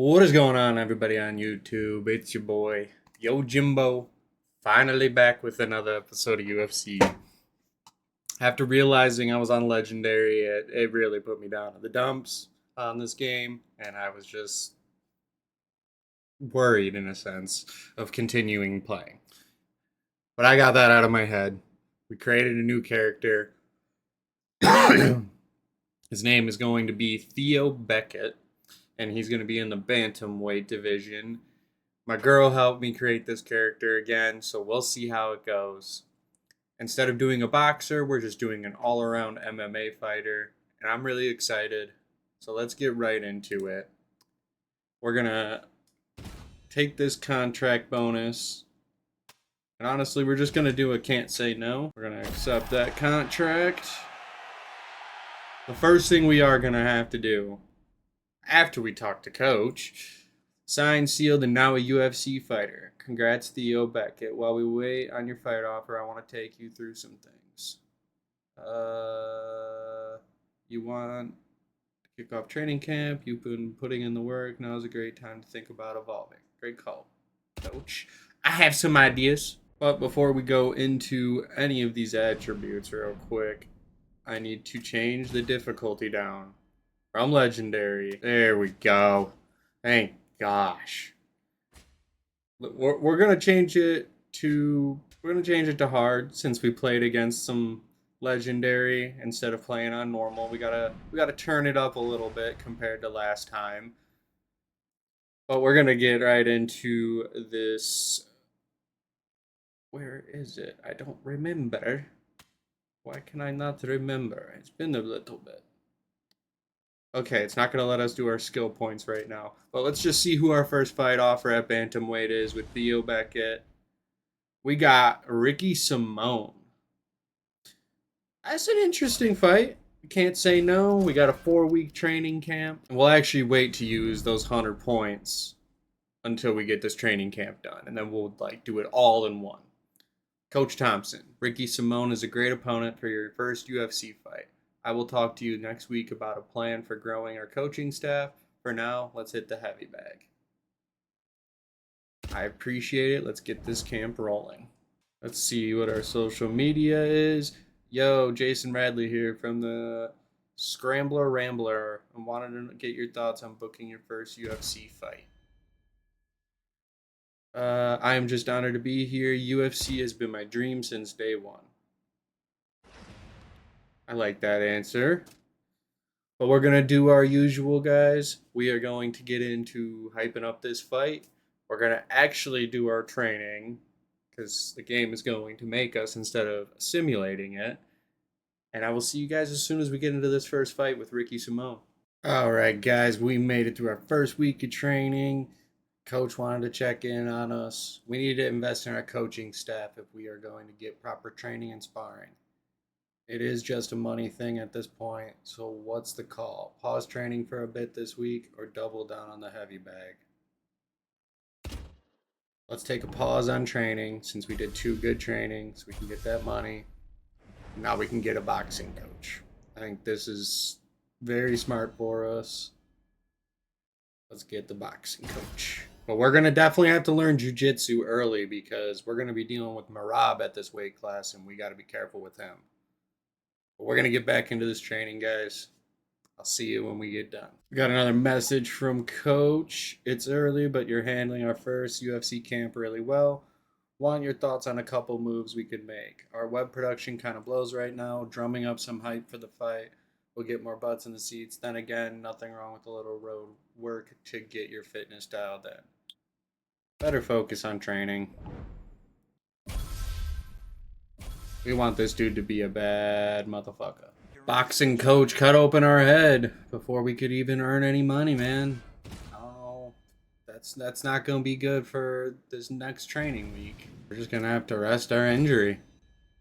What is going on, everybody on YouTube? It's your boy, YooooJimbo, finally back with another episode of UFC. After realizing I was on Legendary, it really put me down in the dumps on this game, and I was just worried, in a sense, of continuing playing. But I got that out of my head. We created a new character. His name is going to be Theo Beckett, and he's going to be in the bantamweight division. My girl helped me create this character again, so we'll see how it goes. Instead of doing a boxer, we're just doing an all-around MMA fighter, and I'm really excited. So let's get right into it. We're going to take this contract bonus, and honestly, we're just going to do a can't say no. We're going to accept that contract. The first thing we are going to have to do, after we talk to Coach, signed, sealed, and now a UFC fighter. Congrats, Theo Beckett. While we wait on your fight offer, I want to take you through some things. You want to kick off training camp. You've been putting in the work. Now is a great time to think about evolving. Great call, Coach. I have some ideas. But before we go into any of these attributes real quick, I need to change the difficulty down from Legendary. There we go. Thank gosh. We're gonna change it to hard since we played against some Legendary instead of playing on normal. We gotta turn it up a little bit compared to last time. But we're gonna get right into this. Where is it? I don't remember. Why can I not remember? It's been a little bit. Okay, it's not going to let us do our skill points right now. But let's just see who our first fight offer at bantamweight is with Theo Beckett. We got Ricky Simone. That's an interesting fight. We can't say no. We got a 4-week training camp. And we'll actually wait to use those 100 points until we get this training camp done. And then we'll do it all in one. Coach Thompson, Ricky Simone is a great opponent for your first UFC fight. I will talk to you next week about a plan for growing our coaching staff. For now, let's hit the heavy bag. I appreciate it. Let's get this camp rolling. Let's see what our social media is. Yo, Jason Radley here from the Scrambler Rambler. I wanted to get your thoughts on booking your first UFC fight. I am just honored to be here. UFC has been my dream since day one. I like that answer. But we're going to do our usual, guys. We are going to get into hyping up this fight. We're going to actually do our training because the game is going to make us instead of simulating it. And I will see you guys as soon as we get into this first fight with Ricky Simone. All right, guys. We made it through our first week of training. Coach wanted to check in on us. We need to invest in our coaching staff if we are going to get proper training and sparring. It is just a money thing at this point, so what's the call? Pause training for a bit this week or double down on the heavy bag? Let's take a pause on training since we did 2 good trainings. We can get that money. Now we can get a boxing coach. I think this is very smart for us. Let's get the boxing coach. But we're going to definitely have to learn jiu-jitsu early because we're going to be dealing with Marab at this weight class, and we got to be careful with him. But we're going to get back into this training, guys. I'll see you when we get done. We got another message from Coach. It's early, but you're handling our first UFC camp really well. Want your thoughts on a couple moves we could make. Our web production kind of blows right now, drumming up some hype for the fight. We'll get more butts in the seats. Then again, nothing wrong with a little road work to get your fitness dialed in. Better focus on training. We want this dude to be a bad motherfucker. Boxing coach cut open our head before we could even earn any money, man. Oh, that's not going to be good for this next training week. We're just going to have to rest our injury.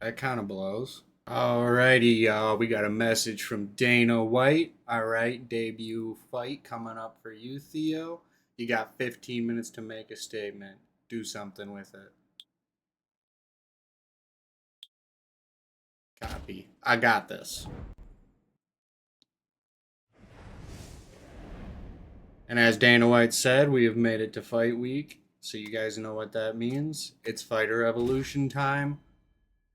That kind of blows. Alrighty, y'all. We got a message from Dana White. Alright, debut fight coming up for you, Theo. You got 15 minutes to make a statement. Do something with it. Copy. I got this. And as Dana White said, we have made it to fight week. So you guys know what that means. It's Fighter Evolution time.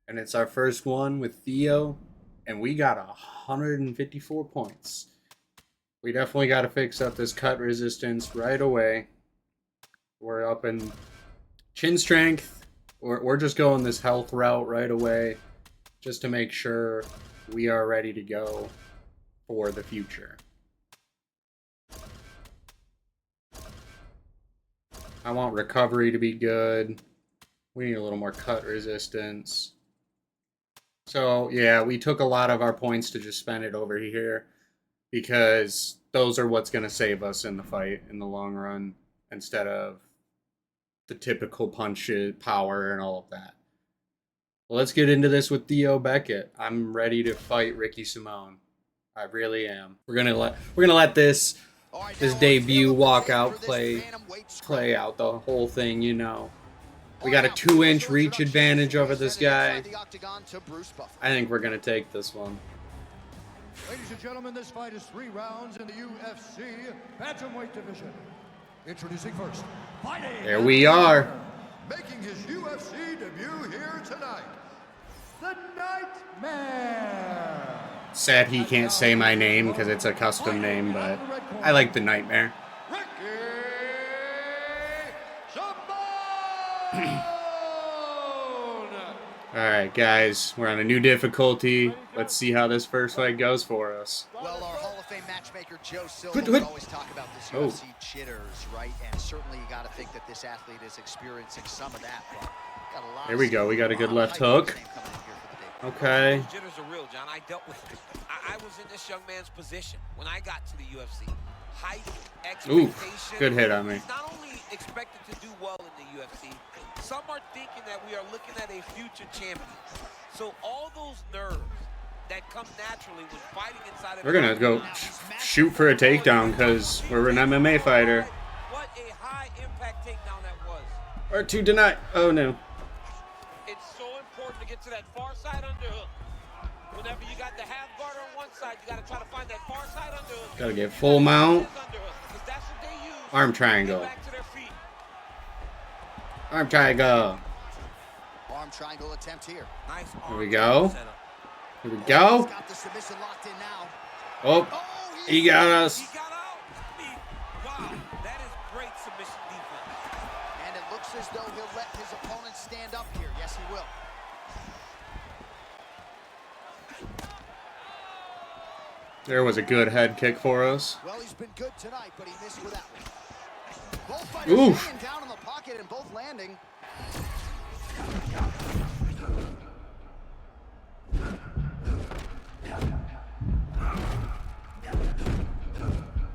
And it's our first one with Theo. And we got 154 points. We definitely got to fix up this cut resistance right away. We're up in chin strength. We're just going this health route right away. Just to make sure we are ready to go for the future. I want recovery to be good. We need a little more cut resistance. So, yeah, we took a lot of our points to just spend it over here because those are what's going to save us in the fight in the long run instead of the typical punch power and all of that. Well, let's get into this with Theo Beckett. I'm ready to fight Ricky Simone. I really am. We're gonna let this debut walkout play out the whole thing, you know. We got a 2-inch reach advantage over this guy. I think we're gonna take this one. Ladies and gentlemen, this fight is 3 rounds in the UFC bantamweight division. Introducing first, fighting. There we are. Making his UFC debut here tonight, the Nightmare. Sad he can't say my name because it's a custom name, but I like the Nightmare. Alright guys, we're on a new difficulty. Let's see how this first fight goes for us. Well, our Hall of Fame matchmaker Joe Silva would always talk about this UFC jitters, right? And certainly you got to think that this athlete is experiencing some of that. But got a lot there we go, we got a good left hook. Okay. Those jitters are real, John. I dealt with it. I was in this young man's position when I got to the UFC. Height, expectation. Good hit on me. He's not only expected to do well in the UFC, some are thinking that we are looking at a future champion. So all those nerves that come naturally when fighting inside of... We're going to go shoot for a takedown because we're an MMA fighter. What a high impact takedown that was. Or to deny. Oh no. It's so important to get to that far side underhook. Whenever you got the half guard on one side, you got to try to find that far side underhook. Got to get full mount. Arm triangle. Arm triangle. Arm triangle attempt here. Nice. Here we go. Here we go. Got the submission locked in now. Oh, he got us. He got out. Wow, that is great submission defense. And it looks as though he'll let his opponent stand up here. Yes, he will. There was a good head kick for us. Well, he's been good tonight, but he missed with that one. Both fighters laying down in the pocket and both landing.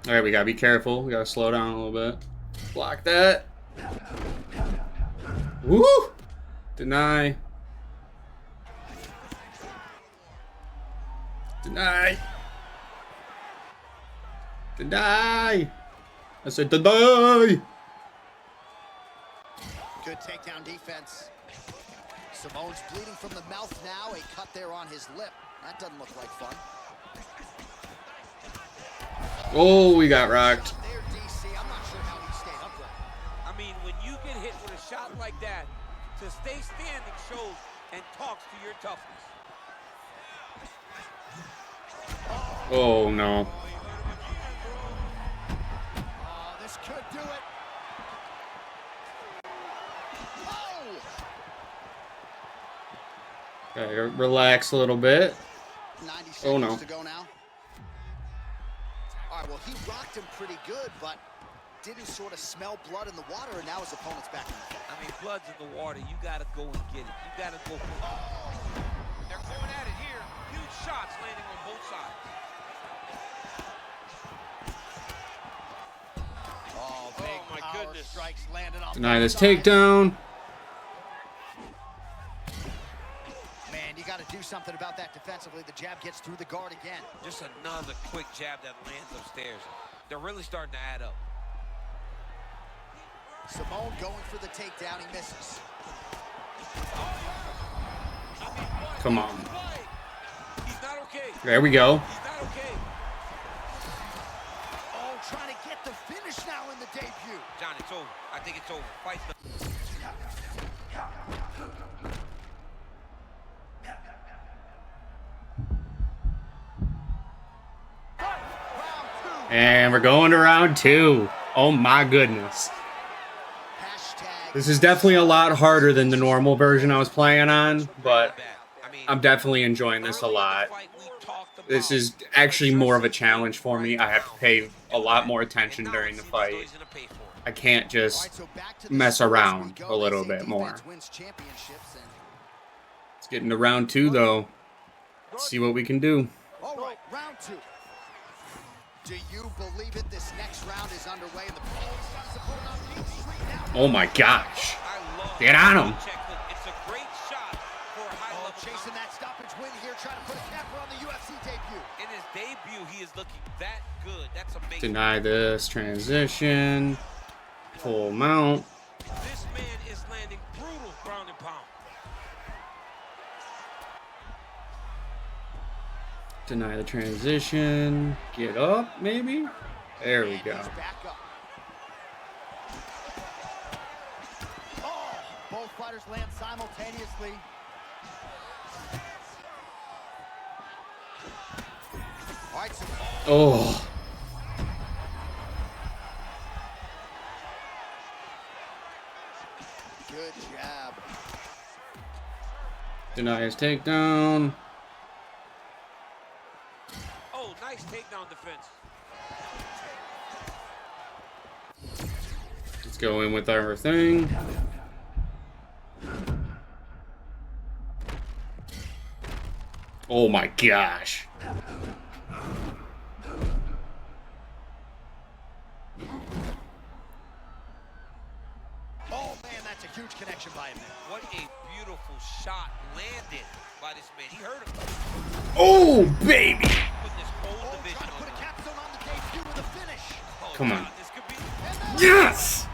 All right, we gotta be careful. We gotta slow down a little bit. Block that. Woo! Deny. Deny. Deny. I said deny. Good takedown defense. Simone's bleeding from the mouth now. A cut there on his lip. That doesn't look like fun. Oh, we got rocked. There, DC. I'm not sure how he stayed upright. I mean, when you get hit with a shot like that, to stay standing shows and talks to your toughness. Oh no. Oh, this could do it. Oh! Okay, relax a little bit. 90 seconds Oh no. to go now. All right, well, he rocked him pretty good, but didn't sort of smell blood in the water, and now his opponent's back in the fight. I mean, blood's in the water. You got to go and get it. You got to go. Oh. They're going at it here. Huge shots landing on both sides. Oh, big my power goodness. strikes landed on Deny both this sides. takedown. Man, you got to do something about that defensively. The jab gets through the guard again. Just another quick jab that lands upstairs. They're really starting to add up. Simone going for the takedown. He misses. Come on. He's not okay. There we go. He's not okay. Oh, trying to get the finish debut. John, it's over. I think it's over. Fight's done. And we're going to round 2. Oh my goodness. This is definitely a lot harder than the normal version I was playing on, but I'm definitely enjoying this a lot. This is actually more of a challenge for me. I have to pay a lot more attention during the fight. I can't just mess around a little bit more. Let's get into round 2 though. Let's see what we can do. All right, round 2. Do you believe it? This next round is underway. And oh my gosh. Get on him. It's a great shot for a high-level chasing that stoppage win here, trying to put a capper on the UFC debut. In his debut, he is looking that good. That's amazing. Deny this transition. Full mount. This man is landing brutal ground and pound. Deny the transition. Get up, maybe? There we go. Oh, both fighters land simultaneously. All right, so Oh. good jab. Deny his takedown. Oh, nice takedown defense. Let's go in with our thing. Oh my gosh. Oh man, that's a huge connection by him. What a beautiful shot landed by this man. He hurt him. Oh, baby. Put this whole division Trying to on put a him. capstone on the debut with a finish. Oh, Come on. God, this could be... Yes!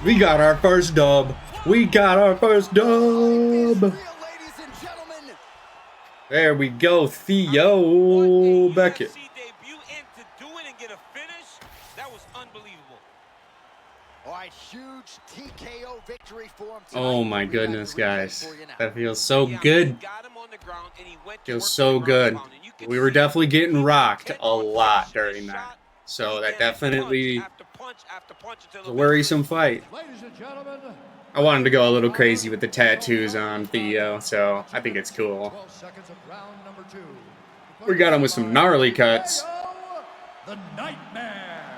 We got our first dub. We got our first dub. Real, ladies and gentlemen. There we go, Theo Beckett. UFC debut, and to do it and get a finish, that was unbelievable. All right, huge TKO victory for him tonight. Oh my goodness, guys. That feels so good. Got him on the ground and he went to Feels work so the ground good. and pound, and you can We were see definitely getting he rocked kept a on lot finishing during his that. shot. So He that landed definitely punch after punch after punch until was a the worrisome fight. Ladies and gentlemen, I wanted to go a little crazy with the tattoos on Theo, so I think it's cool. 12 seconds of round number 2. We got him with some gnarly cuts. The Nightmare.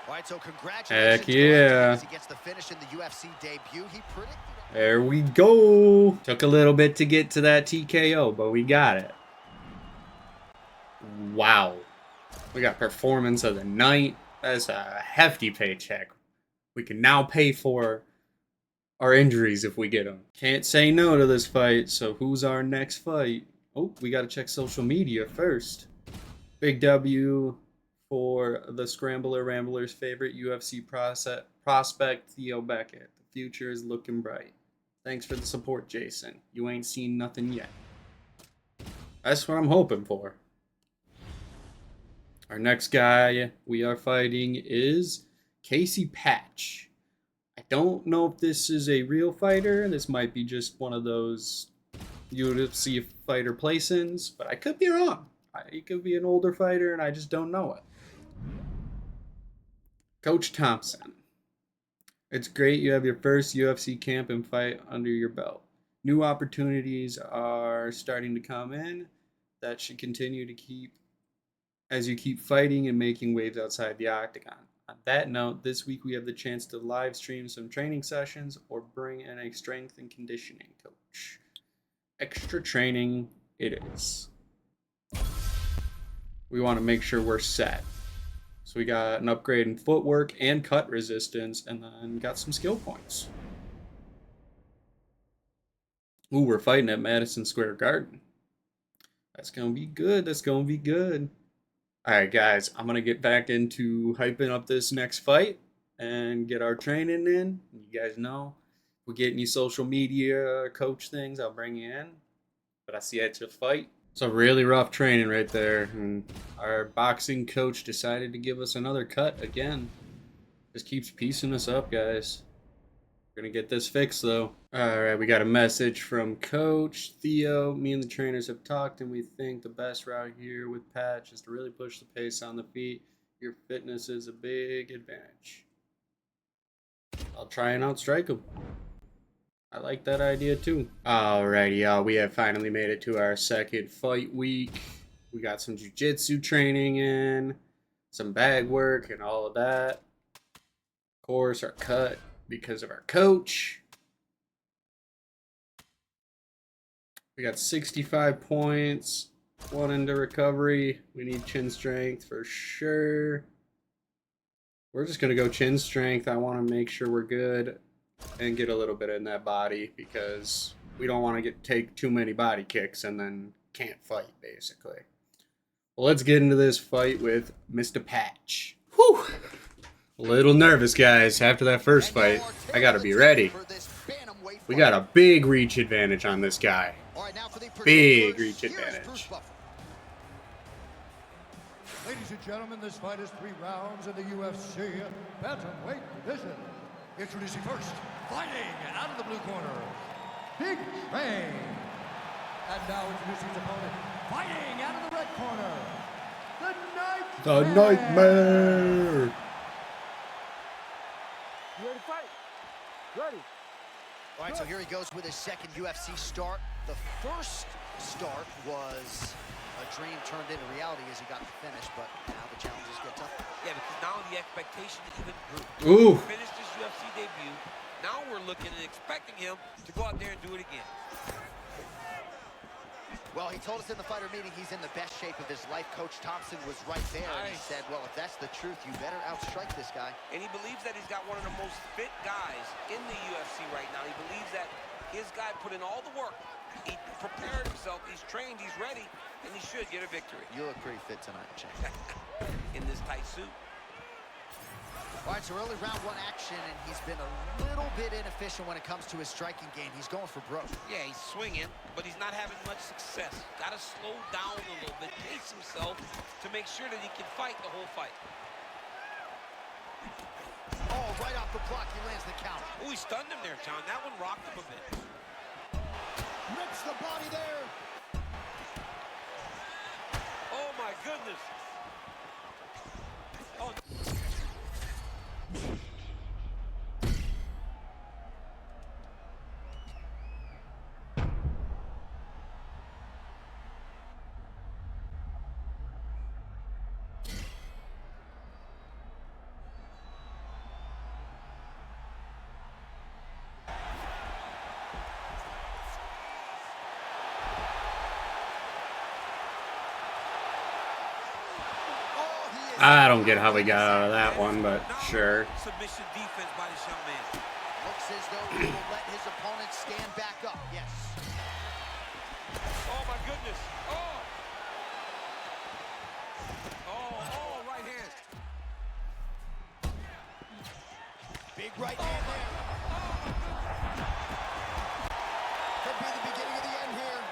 All right, so congratulations. Heck to yeah. Anthony as he gets the finish in the UFC debut. He predicted it. There we go. Took a little bit to get to that TKO, but we got it. Wow. We got performance of the night. That's a hefty paycheck. We can now pay for our injuries if we get them. Can't say no to this fight, so who's our next fight? Oh, we got to check social media first. Big W for the Scrambler Rambler's favorite UFC prospect, Theo Beckett. The future is looking bright. Thanks for the support, Jason. You ain't seen nothing yet. That's what I'm hoping for. Our next guy we are fighting is Casey Patch. I don't know if this is a real fighter. This might be just one of those UFC fighter place-ins, but I could be wrong. He could be an older fighter and I just don't know it. Coach Thompson. It's great you have your first UFC camp and fight under your belt. New opportunities are starting to come in that should continue to keep as you keep fighting and making waves outside the octagon. On that note, this week we have the chance to live stream some training sessions or bring in a strength and conditioning coach. Extra training it is. We want to make sure we're set. So we got an upgrade in footwork and cut resistance, and then got some skill points. Ooh, we're fighting at Madison Square Garden. That's going to be good. That's going to be good. Alright guys, I'm going to get back into hyping up this next fight and get our training in. You guys know, if we get any social media coach things, I'll bring you in. But I see it's a fight. It's a really rough training right there. And our boxing coach decided to give us another cut again. Just keeps piecing us up, guys. We're gonna get this fixed, though. Alright, we got a message from Coach Theo. Me and the trainers have talked, and we think the best route here with Patch is to really push the pace on the feet. Your fitness is a big advantage. I'll try and outstrike him. I like that idea, too. Alrighty, y'all. We have finally made it to our second fight week. We got some jiu-jitsu training in, some bag work, and all of that. Of course, our cut because of our coach. We got 65 points, 1 into recovery. We need chin strength for sure. We're just going to go chin strength. I want to make sure we're good and get a little bit in that body because we don't want to take too many body kicks and then can't fight, basically. Well, let's get into this fight with Mr. Patch. Whew! A little nervous, guys, after that first fight. I gotta be ready. We got a big reach advantage on this guy. Big reach advantage. Ladies and gentlemen, this fight is 3 rounds in the UFC bantamweight division. Introducing first, fighting out of the blue corner, Big Train. And now introducing his opponent, fighting out of the red corner, the Nightmare. You ready to fight? Ready. All right, so here he goes with his second UFC start. The first start was a dream turned into reality as he got the finish, but now the challenges get tougher. Yeah, because now the expectation even grew. Ooh. He finished his UFC debut. Now we're looking and expecting him to go out there and do it again. Well, he told us in the fighter meeting he's in the best shape of his life. Coach Thompson was right there, and he said, well, if that's the truth, you better outstrike this guy. And he believes that he's got one of the most fit guys in the UFC right now. He believes that his guy put in all the work. He prepared himself, he's trained, he's ready, and he should get a victory. You look pretty fit tonight, champ. In this tight suit. All right, so early round 1 action, and he's been a little bit inefficient when it comes to his striking game. He's going for broke. Yeah, he's swinging, but he's not having much success. Got to slow down a little bit, pace himself to make sure that he can fight the whole fight. Oh, right off the block, he lands the count. Oh, he stunned him there, John. That one rocked him a bit. Rips the body there. Oh, my goodness. Oh. I don't get how we got out of that one, but sure. Submission defense by this young man. Looks as though he will let his opponent stand back up. Yes. Oh, my goodness. Oh. Oh, right hand. Big right hand there. Could be the beginning of the end here.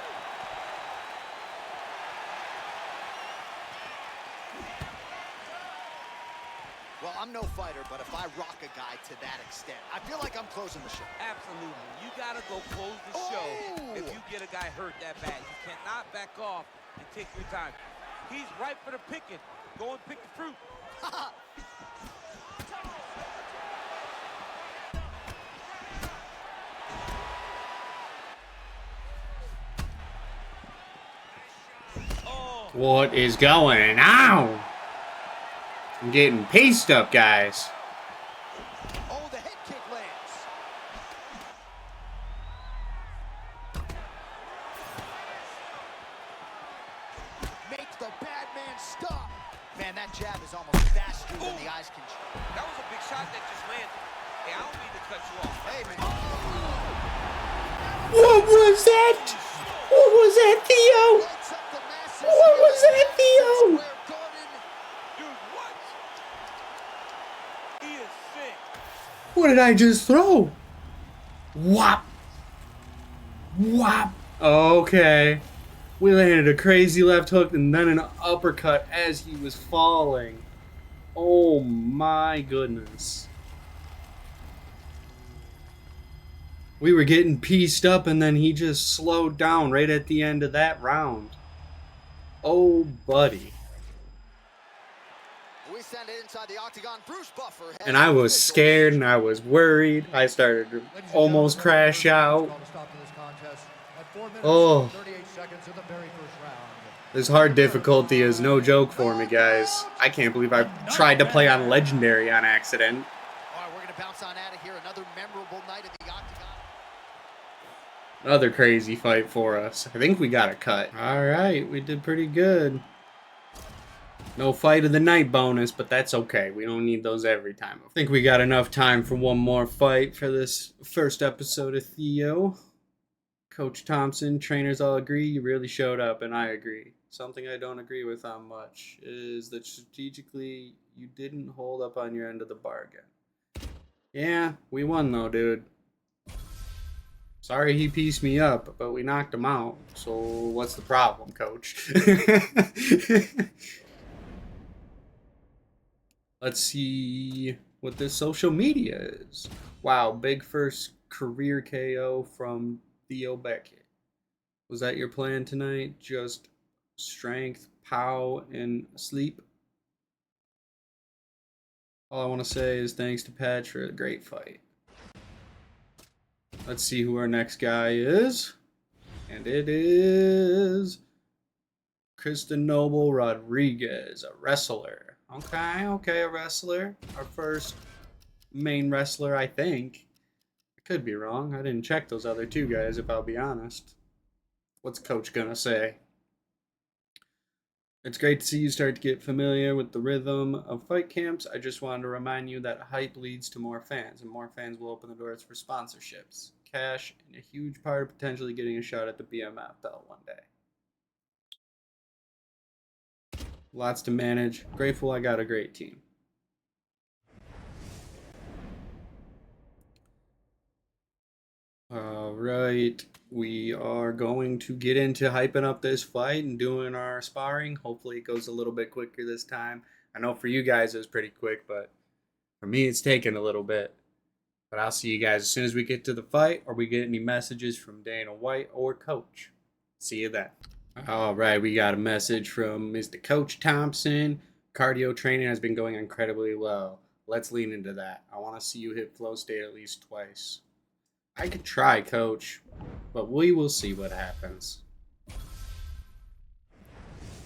Well, I'm no fighter, but if I rock a guy to that extent, I feel like I'm closing the show. Absolutely. You got to go close the show if you get a guy hurt that bad. You cannot back off and take your time. He's ripe for the picking. Go and pick the fruit. Oh. What is going on? I'm getting paced up, guys. Oh, the head kick lands. Makes the bad man stop. Man, that jab is almost faster than the eyes can. That was a big shot that just landed. Hey, I don't mean to cut you off. Hey, man. What was that? What was that, Theo? What was that, Theo? Dude, what? He is sick. What did I just throw? Whop. Whop. Okay. We landed a crazy left hook and then an uppercut as he was falling. Oh my goodness. We were getting pieced up, and then he just slowed down right at the end of that round. Oh, buddy. We send it inside the octagon. Bruce Buffer. And I was scared, and I was worried. I started to almost crash out. Oh. This hard difficulty is no joke for me, guys. I can't believe I tried to play on Legendary on accident. All right, we're going to bounce on out of here. Another memorable night at the octagon. Another crazy fight for us. I think we got a cut. Alright, we did pretty good. No fight of the night bonus, but that's okay. We don't need those every time. I think we got enough time for one more fight for this first episode of Theo. Coach Thompson, trainers all agree you really showed up, and I agree. Something I don't agree with on much is that strategically you didn't hold up on your end of the bargain. Yeah, we won though, dude. Sorry he pieced me up, but we knocked him out. So what's the problem, coach? Let's see what this social media is. Wow, big first career KO from Theo Beckett. Was that your plan tonight? Just strength, pow, and sleep? All I want to say is thanks to Patch for a great fight. Let's see who our next guy is. And it is Kristen Noble Rodriguez, a wrestler. Okay, a wrestler. Our first main wrestler, I think. I could be wrong. I didn't check those other two guys, if I'll be honest. What's Coach gonna say? It's great to see you start to get familiar with the rhythm of fight camps. I just wanted to remind you that hype leads to more fans, and more fans will open the doors for sponsorships, cash, and a huge part of potentially getting a shot at the BMF belt one day. Lots to manage. Grateful I got a great team. Alright, we are going to get into hyping up this fight and doing our sparring. Hopefully it goes a little bit quicker this time. I know for you guys it was pretty quick, but for me it's taking a little bit. But I'll see you guys as soon as we get to the fight, or we get any messages from Dana White or Coach. See you then. Alright, we got a message from Mr. Coach Thompson. Cardio training has been going incredibly well. Let's lean into that. I want to see you hit flow state at least twice. I could try, Coach, but we will see what happens.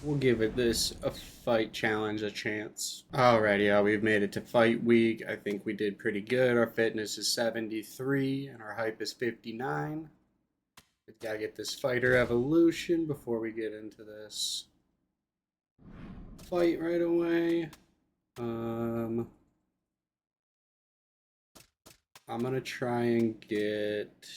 We'll give it this a fight challenge a chance. Alrighty, y'all, we've made it to fight week. I think we did pretty good. Our fitness is 73 and our hype is 59. We gotta get this fighter evolution before we get into this fight right away. I'm gonna try and get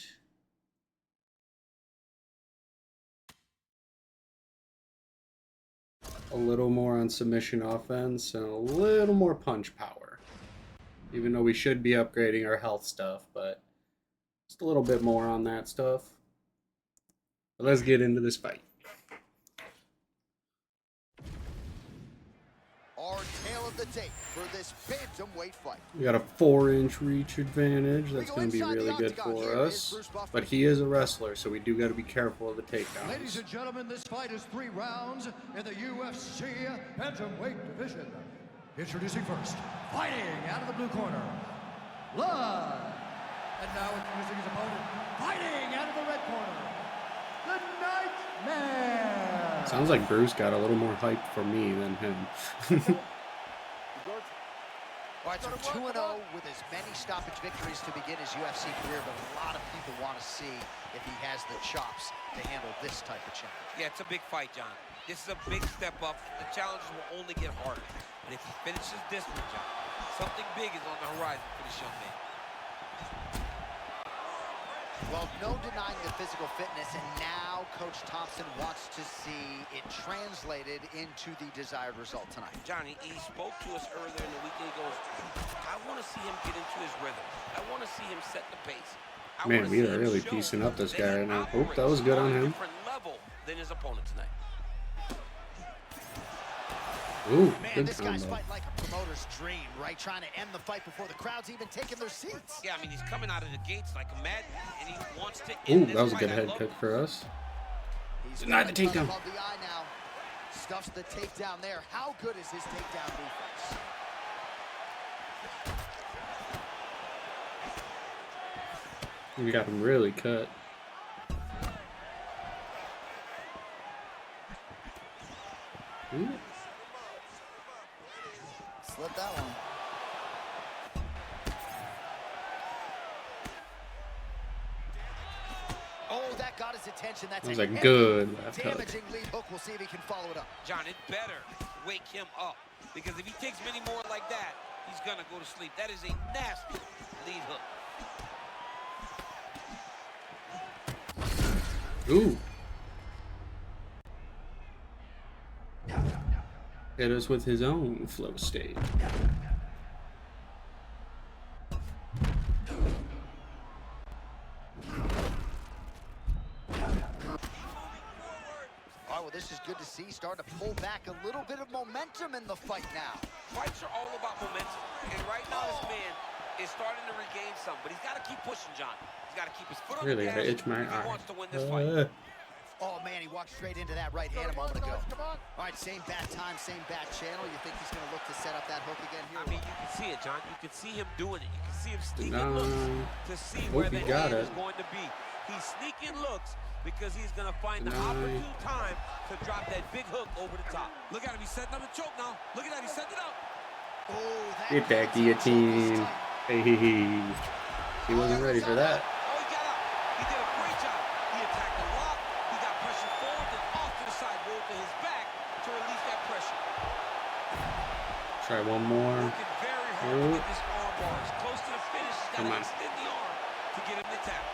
a little more on submission offense and a little more punch power. Even though we should be upgrading our health stuff, but just a little bit more on that stuff. But let's get into this fight. Our tale of the tape for this bantamweight fight. We got a 4-inch reach advantage. That's going to be really good for us. But he is a wrestler, so we do got to be careful of the takedowns. Ladies and gentlemen, this fight is 3 rounds in the UFC bantamweight division. Introducing first, fighting out of the blue corner, live. And now introducing his opponent, fighting out of the red corner, the Nightmare. Sounds like Bruce got a little more hype for me than him. All right, so 2-0 with as many stoppage victories to begin his UFC career, but a lot of people want to see if he has the chops to handle this type of challenge. Yeah, it's a big fight, John. This is a big step up. The challenges will only get harder. And if he finishes this one, John, something big is on the horizon for this young man. Well, no denying the physical fitness, and now Coach Thompson wants to see it translated into the desired result tonight. Johnny, he spoke to us earlier in the week and he goes, I want to see him get into his rhythm. I want to see him set the pace. Man, we are really piecing up this guy right now. Oh, that was good on him. Different level than his opponent tonight. Ooh, Man, good this guy's combo. fighting like a promoter's dream, right? Trying to end the fight before the crowd's even taking their seats. Yeah, I mean, he's coming out of the gates like a madman, and he wants to Ooh, end this that was a fight. good I head love kick for us. He's Deny the takedown. above the eye now. Stuffs the takedown there. How good is his takedown defense? We got him really cut. Ooh. Slip that one. Oh, that got his attention. That's That was a a heavy, good left hook. damaging lead hook. We'll see if he can follow it up. John, it better wake him up, because if he takes many more like that, he's gonna go to sleep. That is a nasty lead hook. Ooh. Hit us with his own flow state. All right, well, this is good to see. Starting to pull back a little bit of momentum in the fight now. Fights are all about momentum, and right now this man is starting to regain some, but he's got to keep pushing, John. He's got to keep his foot on Really, the I gas itch my if he eye. wants to win this fight. Oh, man, he walked straight into that right hand a moment ago. All right, same bad time, same bad channel. You think he's going to look to set up that hook again here? I mean, you can see it, John. You can see him doing it. You can see him sneaking Deny. looks to see Oh, where he the got hand it. is going to be. He's sneaking looks because he's going to find the Deny. opportune time to drop that big hook over the top. Look at him. He's setting up a choke now. Look at that. He's setting it up. Oh, Get that guillotine. Hey, he wasn't ready for that. Oh, he got up. He did a great job. He attacked the lock. He got pressure forward and off to the side, rolled to his back to release that pressure. Try one more. Working very hard to get this arm bar as close to the finish. He's got Come to on. extend the arm to get him to tap.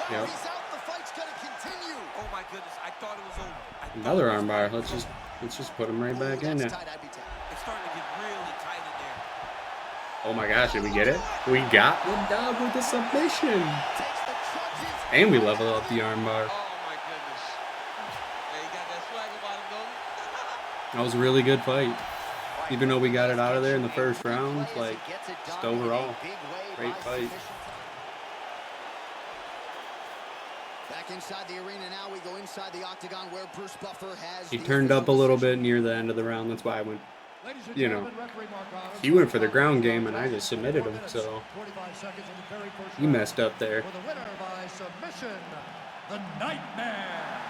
Yep. He's out. The fight's going to continue. Oh my goodness, I thought it was over. Another armbar. Let's just put him right back in there. That's tight, I'd be tapped. It's starting to get really tight in there. Oh my gosh, did we get it? We got the dub with the submission. Takes the crutches. And we level up the armbar. Oh my goodness. Hey, you got that swag about him, don't you? That was a really good fight. Even though we got it out of there in the first round, like, just overall, great fight. Back inside the arena now, we go inside the octagon where Bruce Buffer has. He the turned up a official little decision. bit near the end of the round. That's why I went, Ladies and you know, gentlemen, referee Mark Rollins he went for the ground game and I just submitted him. So 45 seconds in the very first he round. messed up there. For the winner by submission, the Nightmare.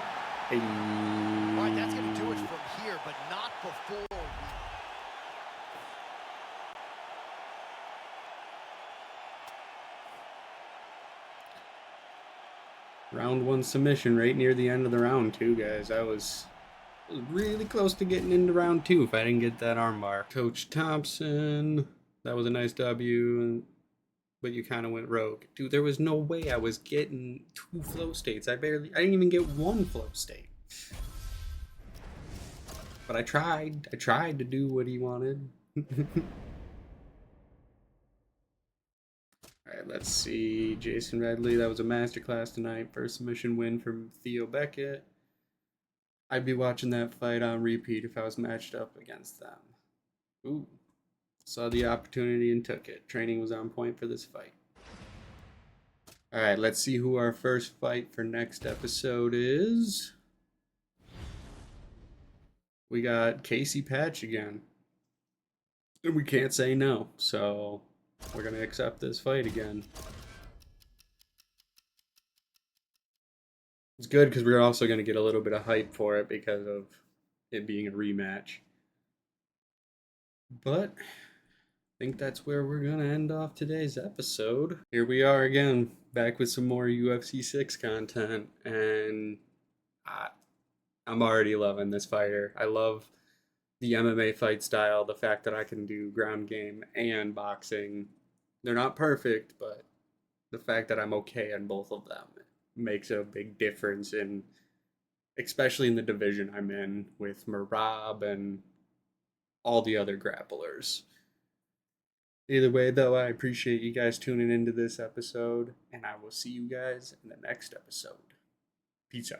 Hey. All right, that's going to do it from here, but not before. Round one submission right near the end of the round too, guys. I was really close to getting into round two if I didn't get that armbar. Coach Thompson, that was a nice W, but you kind of went rogue. Dude, there was no way I was getting 2 flow states. I didn't even get 1 flow state. But I tried to do what he wanted. Alright, let's see. Jason Redley, that was a masterclass tonight. First submission win from Theo Beckett. I'd be watching that fight on repeat if I was matched up against them. Ooh. Saw the opportunity and took it. Training was on point for this fight. Alright, let's see who our first fight for next episode is. We got Casey Patch again. And we can't say no, so we're going to accept this fight again. It's good because we're also going to get a little bit of hype for it because of it being a rematch. But I think that's where we're going to end off today's episode. Here we are again, back with some more UFC 6 content. And I'm already loving this fighter. I love the MMA fight style, the fact that I can do ground game and boxing. They're not perfect, but the fact that I'm okay in both of them makes a big difference, in, especially in the division I'm in with Merab and all the other grapplers. Either way, though, I appreciate you guys tuning into this episode, and I will see you guys in the next episode. Peace out.